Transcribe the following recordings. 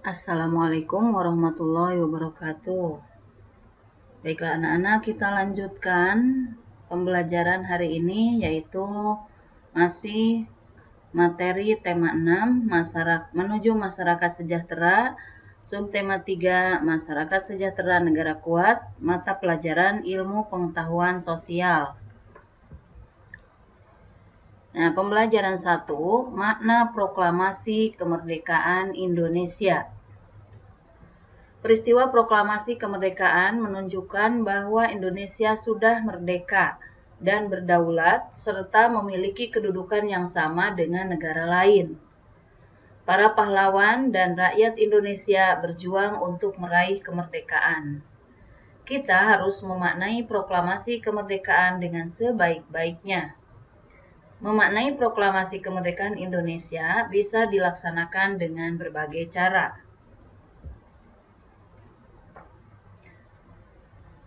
Assalamualaikum warahmatullahi wabarakatuh. Baiklah anak-anak, kita lanjutkan pembelajaran hari ini, yaitu masih materi tema 6 menuju masyarakat sejahtera, subtema 3 masyarakat sejahtera negara kuat, mata pelajaran ilmu pengetahuan sosial. Nah, pembelajaran 1, makna proklamasi kemerdekaan Indonesia. Peristiwa proklamasi kemerdekaan menunjukkan bahwa Indonesia sudah merdeka dan berdaulat serta memiliki kedudukan yang sama dengan negara lain. Para pahlawan dan rakyat Indonesia berjuang untuk meraih kemerdekaan. Kita harus memaknai proklamasi kemerdekaan dengan sebaik-baiknya. Memaknai proklamasi kemerdekaan Indonesia bisa dilaksanakan dengan berbagai cara.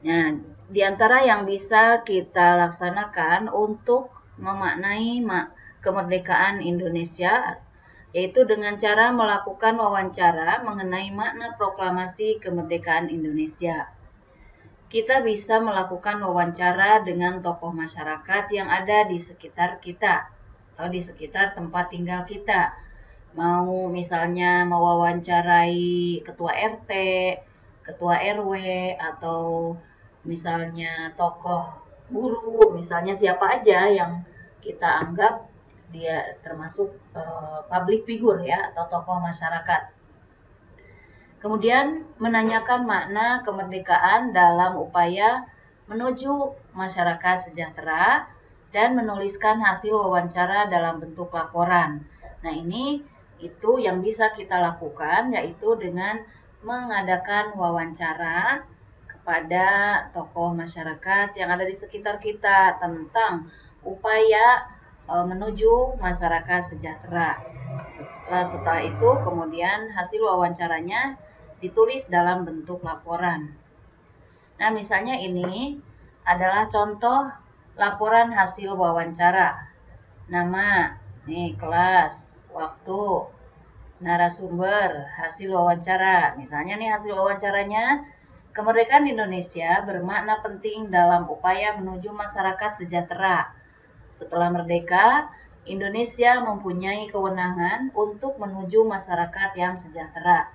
Nah, di antara yang bisa kita laksanakan untuk memaknai kemerdekaan Indonesia, yaitu dengan cara melakukan wawancara mengenai makna proklamasi kemerdekaan Indonesia. Kita bisa melakukan wawancara dengan tokoh masyarakat yang ada di sekitar kita, atau di sekitar tempat tinggal kita. Mau misalnya mewawancarai ketua RT, ketua RW, atau misalnya tokoh guru, misalnya siapa aja yang kita anggap dia termasuk public figure ya, atau tokoh masyarakat. Kemudian menanyakan makna kemerdekaan dalam upaya menuju masyarakat sejahtera dan menuliskan hasil wawancara dalam bentuk laporan. Nah, itu yang bisa kita lakukan, yaitu dengan mengadakan wawancara kepada tokoh masyarakat yang ada di sekitar kita tentang upaya menuju masyarakat sejahtera. Setelah itu kemudian hasil wawancaranya ditulis dalam bentuk laporan. Nah, misalnya ini adalah contoh laporan hasil wawancara. Nama, kelas, waktu, narasumber, hasil wawancara. Misalnya hasil wawancaranya, kemerdekaan Indonesia bermakna penting dalam upaya menuju masyarakat sejahtera. Setelah merdeka, Indonesia mempunyai kewenangan untuk menuju masyarakat yang sejahtera.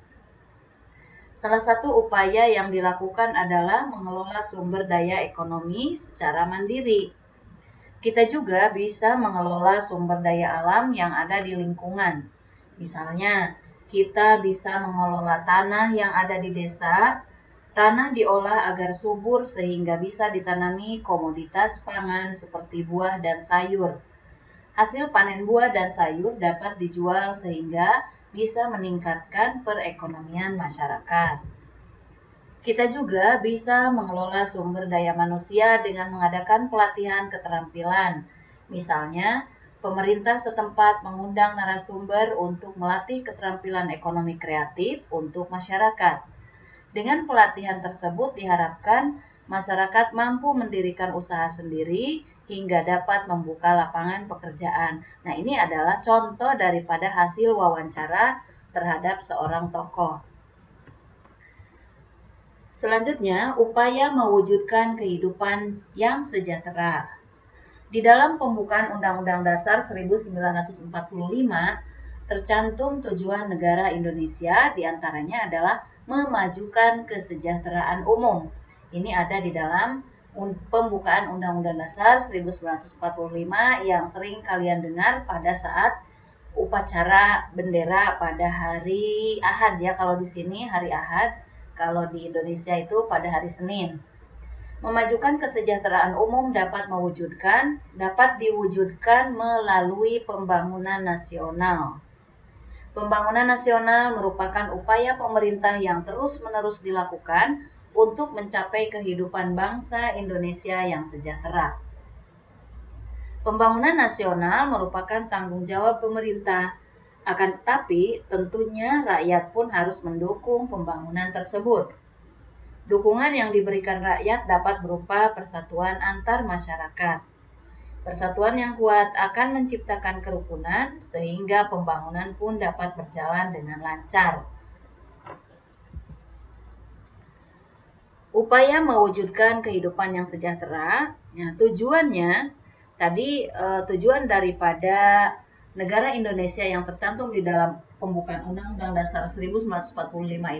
Salah satu upaya yang dilakukan adalah mengelola sumber daya ekonomi secara mandiri. Kita juga bisa mengelola sumber daya alam yang ada di lingkungan. Misalnya, kita bisa mengelola tanah yang ada di desa. Tanah diolah agar subur sehingga bisa ditanami komoditas pangan seperti buah dan sayur. Hasil panen buah dan sayur dapat dijual sehingga bisa meningkatkan perekonomian masyarakat. Kita juga bisa mengelola sumber daya manusia dengan mengadakan pelatihan keterampilan. Misalnya, pemerintah setempat mengundang narasumber untuk melatih keterampilan ekonomi kreatif untuk masyarakat. Dengan pelatihan tersebut diharapkan masyarakat mampu mendirikan usaha sendiri hingga dapat membuka lapangan pekerjaan. Nah, ini adalah contoh daripada hasil wawancara terhadap seorang tokoh. Selanjutnya, upaya mewujudkan kehidupan yang sejahtera. Di dalam pembukaan Undang-Undang Dasar 1945, tercantum tujuan negara Indonesia, diantaranya adalah memajukan kesejahteraan umum. Ini ada di dalam pembukaan Undang-Undang Dasar 1945 yang sering kalian dengar pada saat upacara bendera pada hari Ahad ya. Kalau di sini hari Ahad, kalau di Indonesia itu pada hari Senin. Memajukan kesejahteraan umum dapat diwujudkan melalui pembangunan nasional. Pembangunan nasional merupakan upaya pemerintah yang terus-menerus dilakukan untuk mencapai kehidupan bangsa Indonesia yang sejahtera. Pembangunan nasional merupakan tanggung jawab pemerintah, akan tetapi tentunya rakyat pun harus mendukung pembangunan tersebut. Dukungan yang diberikan rakyat dapat berupa persatuan antar masyarakat. Persatuan yang kuat akan menciptakan kerukunan sehingga pembangunan pun dapat berjalan dengan lancar. Upaya mewujudkan kehidupan yang sejahtera, ya, tujuannya tadi tujuan daripada negara Indonesia yang tercantum di dalam pembukaan Undang-Undang Dasar 1945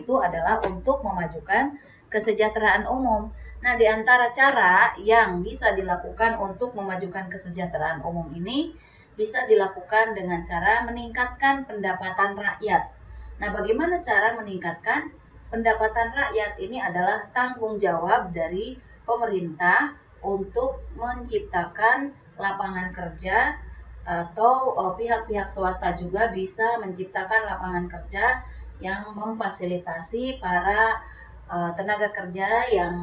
itu adalah untuk memajukan kesejahteraan umum. Nah, di antara cara yang bisa dilakukan untuk memajukan kesejahteraan umum ini bisa dilakukan dengan cara meningkatkan pendapatan rakyat. Nah, bagaimana cara meningkatkan pendapatan rakyat? Ini adalah tanggung jawab dari pemerintah untuk menciptakan lapangan kerja, atau pihak-pihak swasta juga bisa menciptakan lapangan kerja yang memfasilitasi para tenaga kerja yang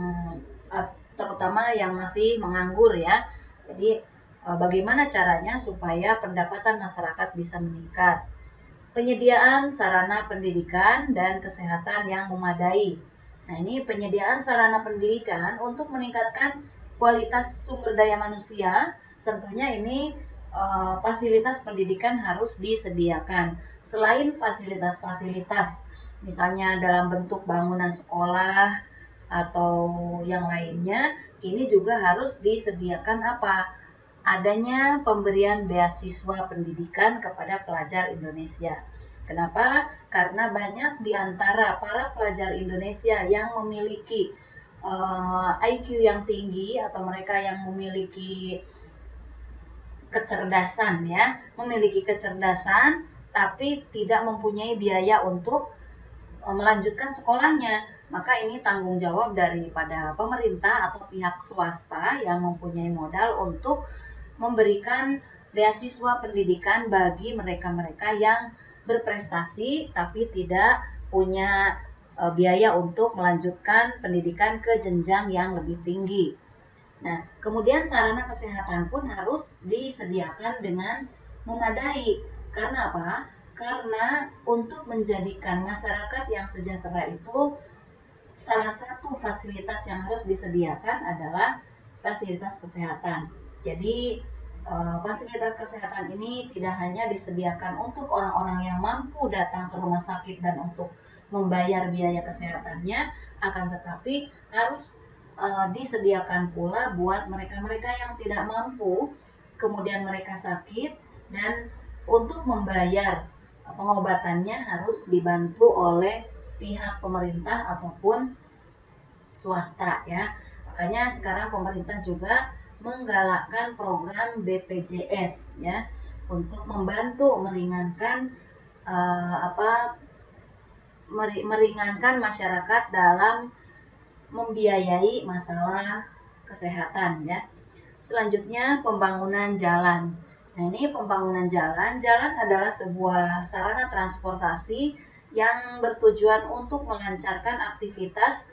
terutama yang masih menganggur ya. Jadi bagaimana caranya supaya pendapatan masyarakat bisa meningkat? Penyediaan sarana pendidikan dan kesehatan yang memadai. Nah, ini penyediaan sarana pendidikan untuk meningkatkan kualitas sumber daya manusia. Tentunya ini fasilitas pendidikan harus disediakan. Selain fasilitas-fasilitas, misalnya dalam bentuk bangunan sekolah atau yang lainnya, ini juga harus disediakan apa? Adanya pemberian beasiswa pendidikan kepada pelajar Indonesia. Kenapa? Karena banyak di antara para pelajar Indonesia yang memiliki IQ yang tinggi atau mereka yang memiliki kecerdasan ya, memiliki kecerdasan tapi tidak mempunyai biaya untuk melanjutkan sekolahnya. Maka ini tanggung jawab daripada pemerintah atau pihak swasta yang mempunyai modal untuk memberikan beasiswa pendidikan bagi mereka-mereka yang berprestasi tapi tidak punya biaya untuk melanjutkan pendidikan ke jenjang yang lebih tinggi. Nah, kemudian sarana kesehatan pun harus disediakan dengan memadai. Karena apa? Karena untuk menjadikan masyarakat yang sejahtera itu salah satu fasilitas yang harus disediakan adalah fasilitas kesehatan. Jadi fasilitas kesehatan ini tidak hanya disediakan untuk orang-orang yang mampu datang ke rumah sakit dan untuk membayar biaya kesehatannya, akan tetapi harus disediakan pula buat mereka-mereka yang tidak mampu, kemudian mereka sakit dan untuk membayar pengobatannya harus dibantu oleh pihak pemerintah ataupun swasta ya. Makanya sekarang pemerintah juga menggalakkan program BPJS ya untuk membantu meringankan meringankan masyarakat dalam membiayai masalah kesehatan ya. Selanjutnya pembangunan jalan. Nah, ini pembangunan jalan. Jalan adalah sebuah sarana transportasi yang bertujuan untuk melancarkan aktivitas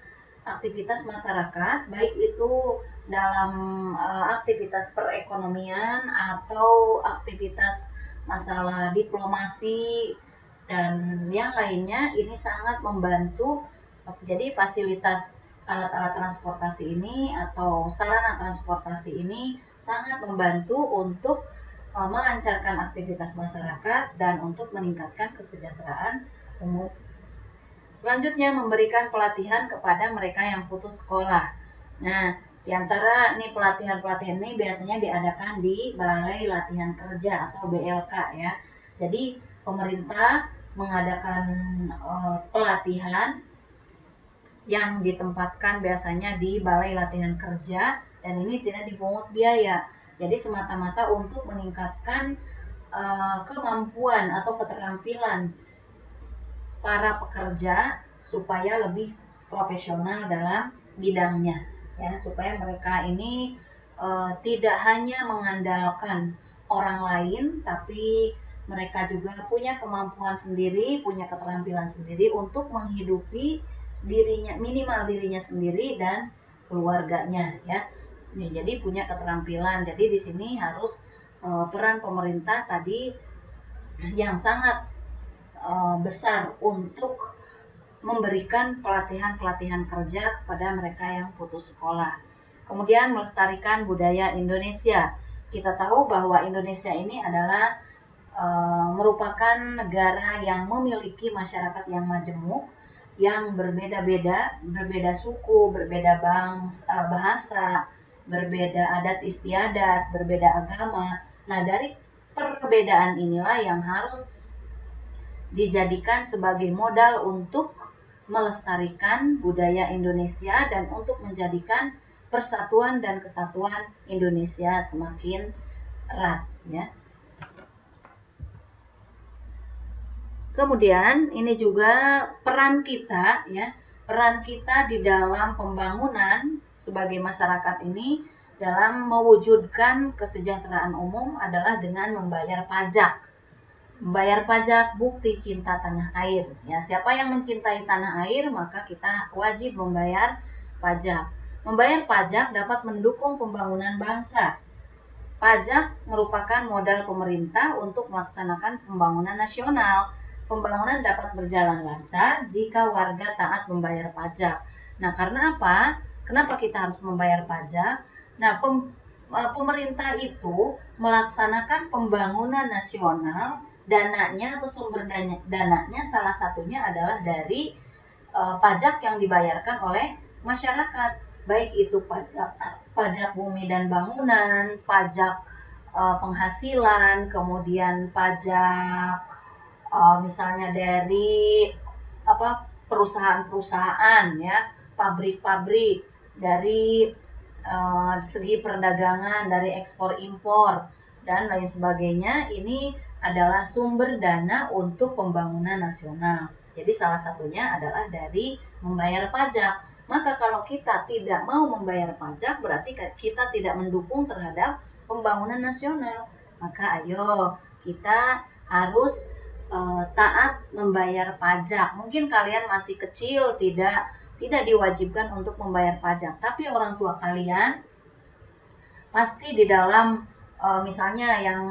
masyarakat, baik itu dalam aktivitas perekonomian atau aktivitas masalah diplomasi dan yang lainnya. Ini sangat membantu. Jadi fasilitas alat-alat transportasi ini atau sarana transportasi ini sangat membantu untuk melancarkan aktivitas masyarakat dan untuk meningkatkan kesejahteraan umum. Selanjutnya memberikan pelatihan kepada mereka yang putus sekolah. Nah, di antara nih pelatihan-pelatihan ini biasanya diadakan di Balai Latihan Kerja atau BLK ya. Jadi pemerintah mengadakan pelatihan yang ditempatkan biasanya di Balai Latihan Kerja dan ini tidak dipungut biaya. Jadi semata-mata untuk meningkatkan kemampuan atau keterampilan para pekerja supaya lebih profesional dalam bidangnya ya, supaya mereka ini tidak hanya mengandalkan orang lain tapi mereka juga punya kemampuan sendiri, punya keterampilan sendiri untuk menghidupi dirinya, minimal dirinya sendiri dan keluarganya ya. Nih, jadi punya keterampilan. Jadi di sini harus peran pemerintah tadi yang sangat besar untuk memberikan pelatihan-pelatihan kerja kepada mereka yang putus sekolah. Kemudian melestarikan budaya Indonesia. Kita tahu bahwa Indonesia ini adalah merupakan negara yang memiliki masyarakat yang majemuk yang berbeda-beda, berbeda suku, berbeda bahasa, berbeda adat istiadat, berbeda agama. Nah, dari perbedaan inilah yang harus dijadikan sebagai modal untuk melestarikan budaya Indonesia dan untuk menjadikan persatuan dan kesatuan Indonesia semakin erat, ya. Kemudian ini juga peran kita, ya, peran kita di dalam pembangunan sebagai masyarakat ini dalam mewujudkan kesejahteraan umum adalah dengan membayar pajak. Membayar pajak bukti cinta tanah air. Ya, siapa yang mencintai tanah air maka kita wajib membayar pajak. Membayar pajak dapat mendukung pembangunan bangsa. Pajak merupakan modal pemerintah untuk melaksanakan pembangunan nasional. Pembangunan dapat berjalan lancar jika warga taat membayar pajak. Nah, karena apa? Kenapa kita harus membayar pajak? Nah, pemerintah itu melaksanakan pembangunan nasional, dananya atau sumber dananya salah satunya adalah dari pajak yang dibayarkan oleh masyarakat, baik itu pajak bumi dan bangunan, pajak penghasilan, kemudian pajak misalnya dari perusahaan-perusahaan, ya, pabrik-pabrik, dari segi perdagangan, dari ekspor impor dan lain sebagainya. Ini adalah sumber dana untuk pembangunan nasional. Jadi salah satunya adalah dari membayar pajak. Maka kalau kita tidak mau membayar pajak, berarti kita tidak mendukung terhadap pembangunan nasional. Maka ayo kita harus taat membayar pajak. Mungkin kalian masih kecil, tidak diwajibkan untuk membayar pajak, tapi orang tua kalian pasti di dalam misalnya yang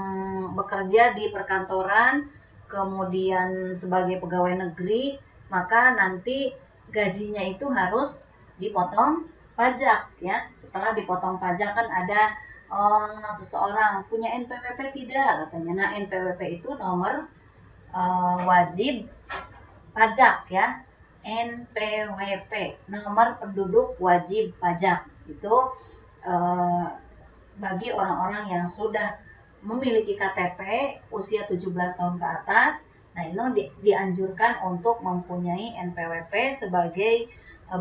bekerja di perkantoran, kemudian sebagai pegawai negeri, maka nanti gajinya itu harus dipotong pajak, ya. Setelah dipotong pajak kan ada seseorang punya NPWP tidak, katanya. Nah, NPWP itu nomor wajib pajak, ya. NPWP, nomor penduduk wajib pajak. Itu bagi orang-orang yang sudah memiliki KTP usia 17 tahun ke atas. Nah, ini dianjurkan untuk mempunyai NPWP sebagai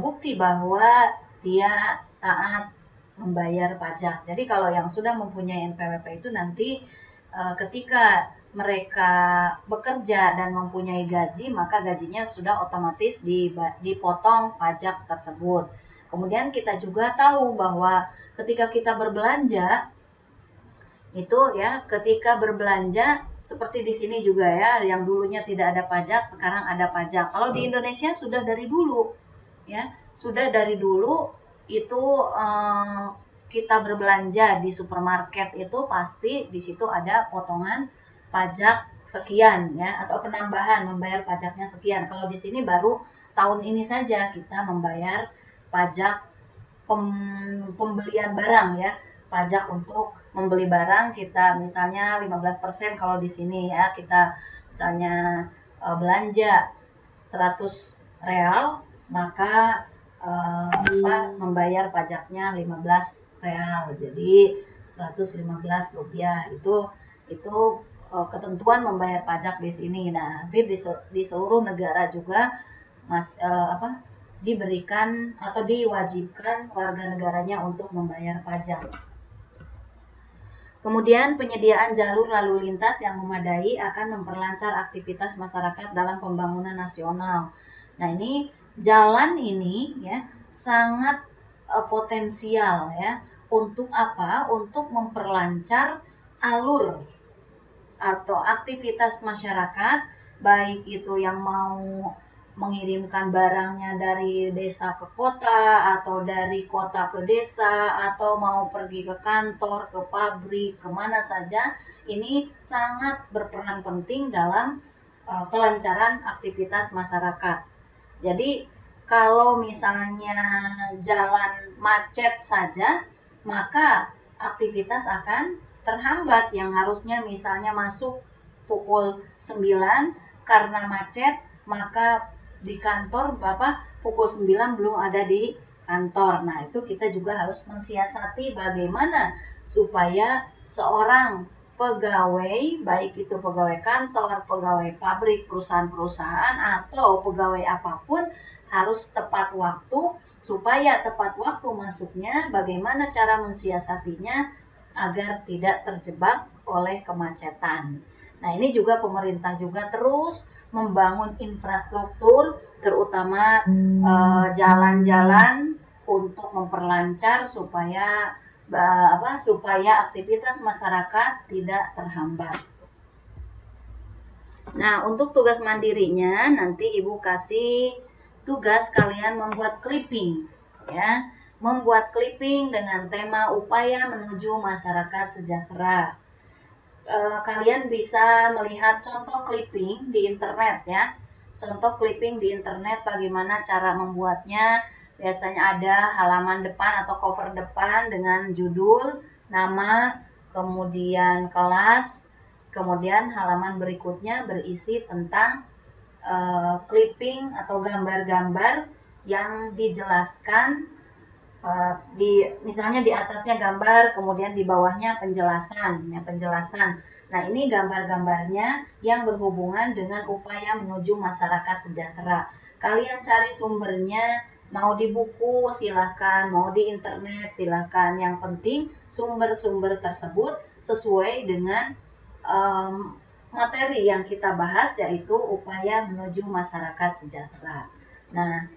bukti bahwa dia taat membayar pajak. Jadi kalau yang sudah mempunyai NPWP itu nanti ketika mereka bekerja dan mempunyai gaji, maka gajinya sudah otomatis dipotong pajak tersebut. Kemudian kita juga tahu bahwa ketika kita berbelanja, itu, ya, ketika berbelanja seperti di sini juga, ya, yang dulunya tidak ada pajak, sekarang ada pajak. Kalau di Indonesia sudah dari dulu, ya, sudah dari dulu itu kita berbelanja di supermarket itu pasti di situ ada potongan pajak sekian, ya, atau penambahan membayar pajaknya sekian. Kalau di sini baru tahun ini saja kita membayar pajak pembelian barang, ya, pajak untuk membeli barang kita misalnya 15% kalau di sini, ya, kita misalnya belanja 100 real, maka membayar pajaknya 15 real, jadi 115 rupiah. Itu ketentuan membayar pajak di sini. Nah, hampir di seluruh negara juga diberikan atau diwajibkan warga negaranya untuk membayar pajak. Kemudian penyediaan jalur lalu lintas yang memadai akan memperlancar aktivitas masyarakat dalam pembangunan nasional. Nah, ini jalan ini, ya, sangat potensial, ya. Untuk apa? Untuk memperlancar alur atau aktivitas masyarakat, baik itu yang mau mengirimkan barangnya dari desa ke kota atau dari kota ke desa atau mau pergi ke kantor, ke pabrik, kemana saja, ini sangat berperan penting dalam kelancaran aktivitas masyarakat. Jadi kalau misalnya jalan macet saja, maka aktivitas akan terhambat. Yang harusnya misalnya masuk pukul 9 karena macet, maka di kantor, Bapak pukul 9 belum ada di kantor. Nah, itu kita juga harus mensiasati bagaimana supaya seorang pegawai, baik itu pegawai kantor, pegawai pabrik, perusahaan-perusahaan, atau pegawai apapun, harus tepat waktu. Supaya tepat waktu masuknya, bagaimana cara mensiasatinya agar tidak terjebak oleh kemacetan. Nah, ini juga pemerintah juga terus membangun infrastruktur, terutama jalan-jalan untuk memperlancar supaya supaya aktivitas masyarakat tidak terhambat. Nah, untuk tugas mandirinya nanti Ibu kasih tugas kalian membuat clipping, ya. Membuat clipping dengan tema upaya menuju masyarakat sejahtera. Kalian bisa melihat contoh clipping di internet, ya. Contoh clipping di internet bagaimana cara membuatnya. Biasanya ada halaman depan atau cover depan dengan judul, nama, kemudian kelas, kemudian halaman berikutnya berisi tentang clipping atau gambar-gambar yang dijelaskan, misalnya di atasnya gambar, kemudian di bawahnya penjelasan, ya, penjelasan. Nah, ini gambar-gambarnya yang berhubungan dengan upaya menuju masyarakat sejahtera. Kalian cari sumbernya, mau di buku silahkan, mau di internet silahkan. Yang penting sumber-sumber tersebut sesuai dengan materi yang kita bahas, yaitu upaya menuju masyarakat sejahtera. Nah,